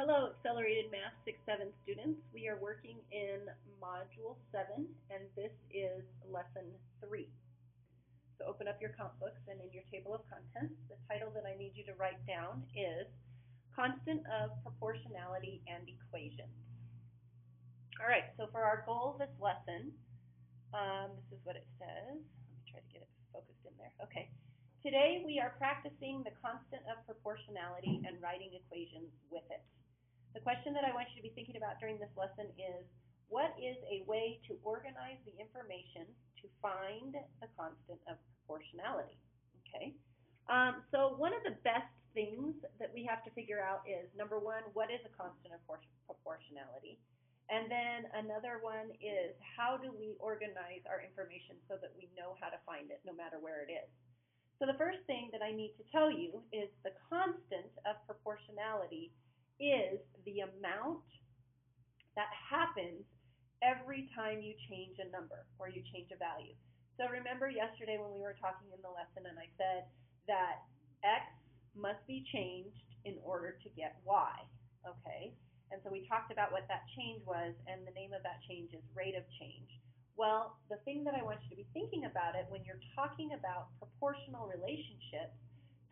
Hello, Accelerated Math 6-7 students. We are working in Module 7, and this is Lesson 3. So open up your comp books, and in your table of contents, the title that I need you to write down is Constant of Proportionality and Equations. All right, so for our goal this lesson, this is what it says. Let me try to get it focused in there. Okay. Today we are practicing the constant of proportionality and writing equations with it. The question that I want you to be thinking about during this lesson is, what is a way to organize the information to find the constant of proportionality? Okay. So one of the best things that we have to figure out is, number one, what is a constant of proportionality? And then another one is, how do we organize our information so that we know how to find it no matter where it is? So the first thing that I need to tell you is the constant of proportionality is the amount that happens every time you change a number or you change a value. So remember yesterday when we were talking in the lesson and I said that x must be changed in order to get y, okay? And so we talked about what that change was, and the name of that change is rate of change. Well, the thing that I want you to be thinking about it when you're talking about proportional relationships,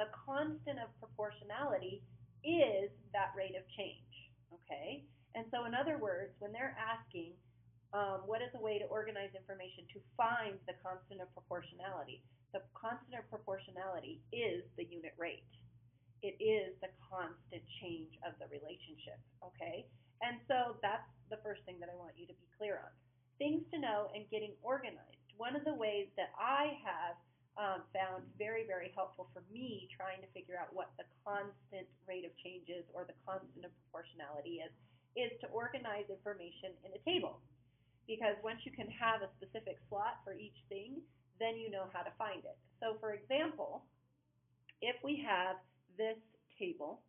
the constant of proportionality is that rate of change, okay? And so in other words, when they're asking what is a way to organize information to find the constant of proportionality, the constant of proportionality is the unit rate. It is the constant change of the relationship, okay? And so that's the first thing that I want you to be clear on. Things to know and getting organized. One of the ways that I have found very, very helpful for me trying to figure out what the constant rate of change is or the constant of proportionality is to organize information in a table. Because once you can have a specific slot for each thing, then you know how to find it. So for example, if we have this table,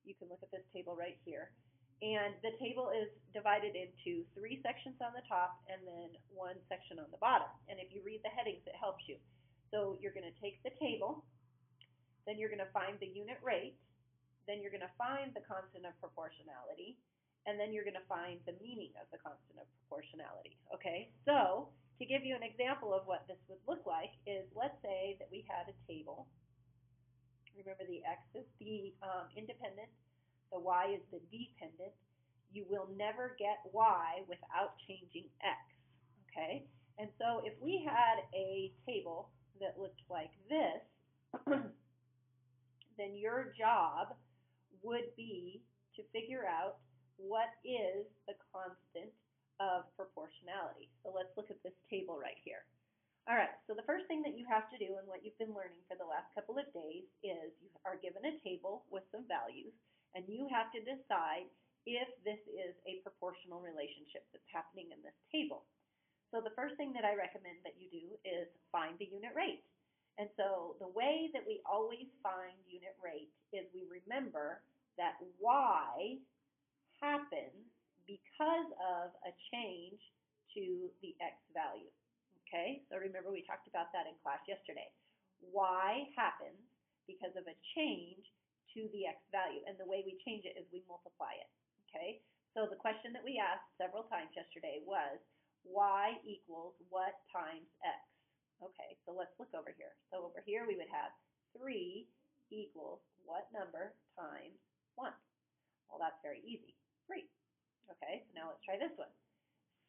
you can look at this table right here, and the table is divided into 3 sections on the top and then 1 section on the bottom. And if you read the headings, it helps you. So you're going to take the table, then you're going to find the unit rate, then you're going to find the constant of proportionality, and then you're going to find the meaning of the constant of proportionality. Okay, so to give you an example of what this would look like is, let's say that we had a table. Remember, the x is the independent, the y is the dependent. You will never get y without changing x, okay? And so if we had a table that looked like this, then your job would be to figure out what is the constant of proportionality. So let's look at this table right here. All right, so the first thing that you have to do, and what you've been learning for the last couple of days, is you are given a table with some values, and you have to decide if this is a proportional relationship that's happening in this table. So the first thing that I recommend that you do is find the unit rate. And so the way that we always find unit rate is we remember that y happens because of a change to the x value. Okay, so remember we talked about that in class yesterday. Y happens because of a change to the x value, and the way we change it is we multiply it. Okay, so the question that we asked several times yesterday was, y equals what times x? Okay, so let's look over here. So over here we would have 3 equals what number times 1? Well, that's very easy, 3. Okay, so now let's try this one.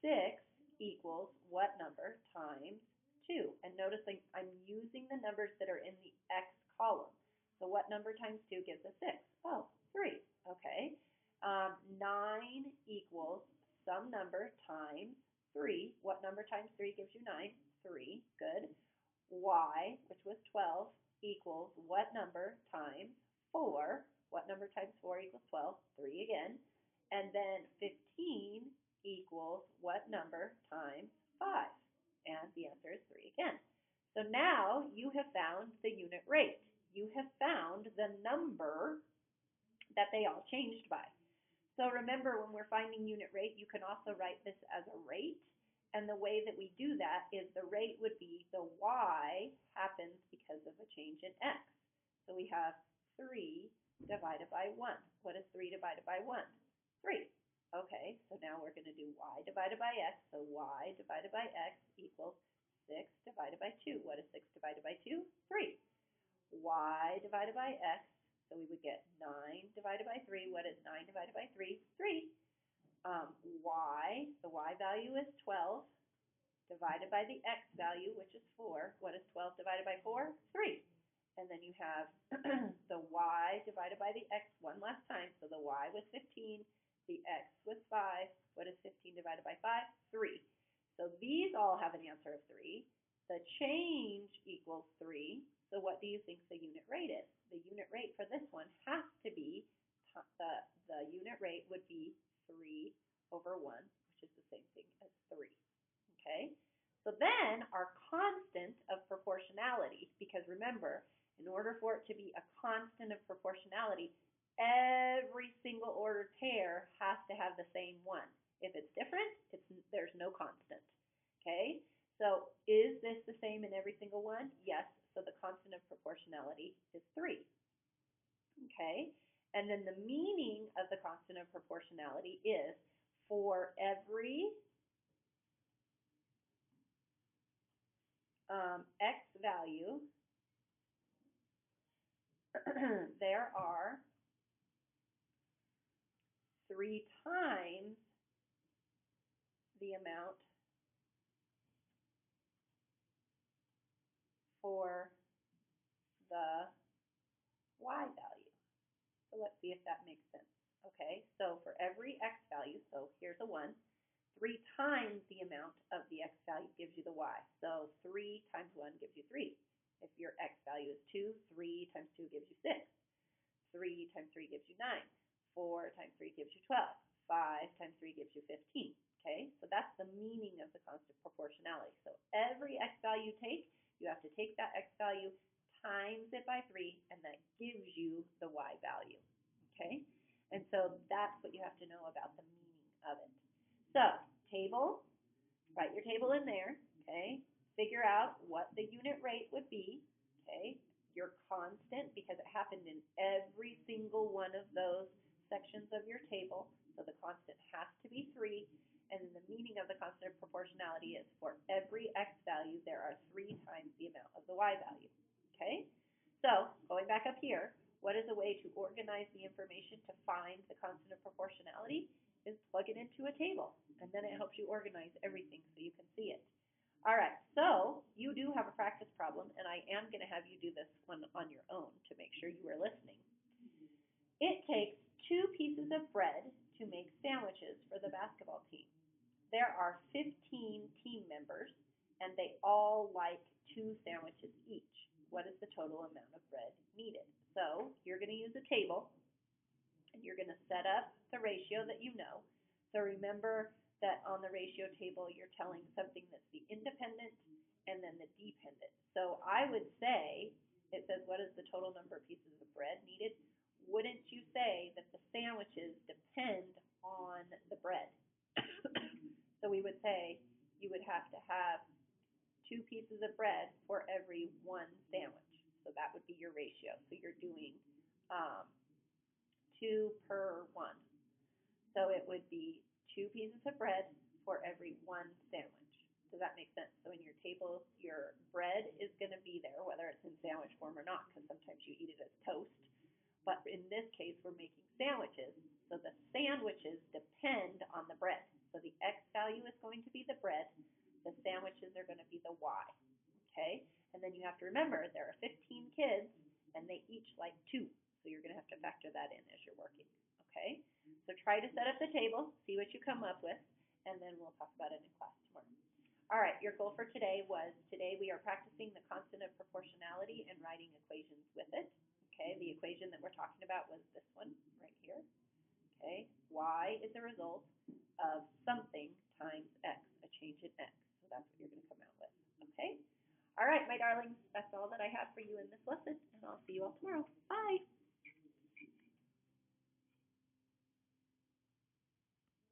6 equals what number times 2? And notice I'm using the numbers that are in the x column. So what number times 2 gives us 6? Oh, 3. Okay. 9 equals some number times 3. What number times 3 gives you 9? 3. Good. Y, which was 12, equals what number times 4? What number times 4 equals 12? 3 again. And then 15 equals what number times 5? And the answer is 3 again. So now you have found the unit rate. You have found the number that they all changed by. So remember, when we're finding unit rate, you can also write this as a rate. And the way that we do that is the rate would be the y happens because of a change in x. So we have 3 divided by 1. What is 3 divided by 1? 3. Okay, so now we're going to do y divided by x. So y divided by x equals 6 divided by 2. What is 6 divided by 2? 3. Y divided by x, so we would get 9 divided by 3. What is 9 divided by 3? 3. The y value is 12 divided by the x value, which is 4. What is 12 divided by 4? 3. And then you have the y divided by the x one last time. So the y was 15, the x was 5. What is 15 divided by 5? 3. So these all have an answer of 3. The change equals 3. So what do you think the unit rate is? The unit rate for this one has to be, the unit rate would be 3 over 1, which is the same thing as 3. Okay? So then our constant of proportionality, because remember, in order for it to be a constant of proportionality, every single ordered pair has to have the same one. If it's different, there's no constant. Okay? So is this the same in every single one? Yes. So the constant of proportionality is 3. Okay? And then the meaning of the constant of proportionality is for every x value, there are 3 times the amount for the y value. So let's see if that makes sense. Okay, so for every x value, so here's a 1, 3 times the amount of the x value gives you the y. So 3 times 1 gives you 3. If your x value is 2, 3 times 2 gives you 6. 3 times 3 gives you 9. 4 times 3 gives you 12. 5 times 3 gives you 15. Okay, so that's the meaning of the constant proportionality. So every x value you take, you have to take that x value times it by 3, and that gives you the y value. Okay, and so that's what you have to know about the meaning of it. So table, write your table in there. Okay, figure out what the unit rate would be. Okay, your constant, because it happened in every single one of those sections of your table, so the constant has to be 3. And then the meaning of the constant of proportionality is for every x value, there are 3 times the amount of the y value. Okay? So, going back up here, what is a way to organize the information to find the constant of proportionality? Is plug it into a table, and then it helps you organize everything so you can see it. All right, so you do have a practice problem, and I am going to have you do this one on your own to make sure you are listening. It takes 2 pieces of bread to make sandwiches for the basketball team. There are 15 team members, and they all like 2 sandwiches each. What is the total amount of bread needed? So you're going to use a table, and you're going to set up the ratio that you know. So remember that on the ratio table, you're telling something that's the independent and then the dependent. So I would say, it says what is the total number of pieces of bread needed? Wouldn't you say that the sandwiches depend on the bread? So we would say you would have to have 2 pieces of bread for every 1 sandwich. So that would be your ratio. So you're doing 2 per 1. So it would be 2 pieces of bread for every 1 sandwich. Does that make sense? So in your table, your bread is going to be there, whether it's in sandwich form or not, because sometimes you eat it as toast. But in this case, we're making sandwiches. So the sandwiches depend on the bread. So the x value is going to be the bread. The sandwiches are going to be the y. Okay? And then you have to remember there are 15 kids, and they each like 2. So you're going to have to factor that in as you're working. Okay? So try to set up the table, see what you come up with, and then we'll talk about it in class tomorrow. All right, your goal for today was, today we are practicing the constant of proportionality and writing equations with it. Okay, the equation that we're talking about was this one right here. Okay, y is the result of something times x, a change in x. So that's what you're going to come out with. Okay? All right, my darlings, that's all that I have for you in this lesson, and I'll see you all tomorrow.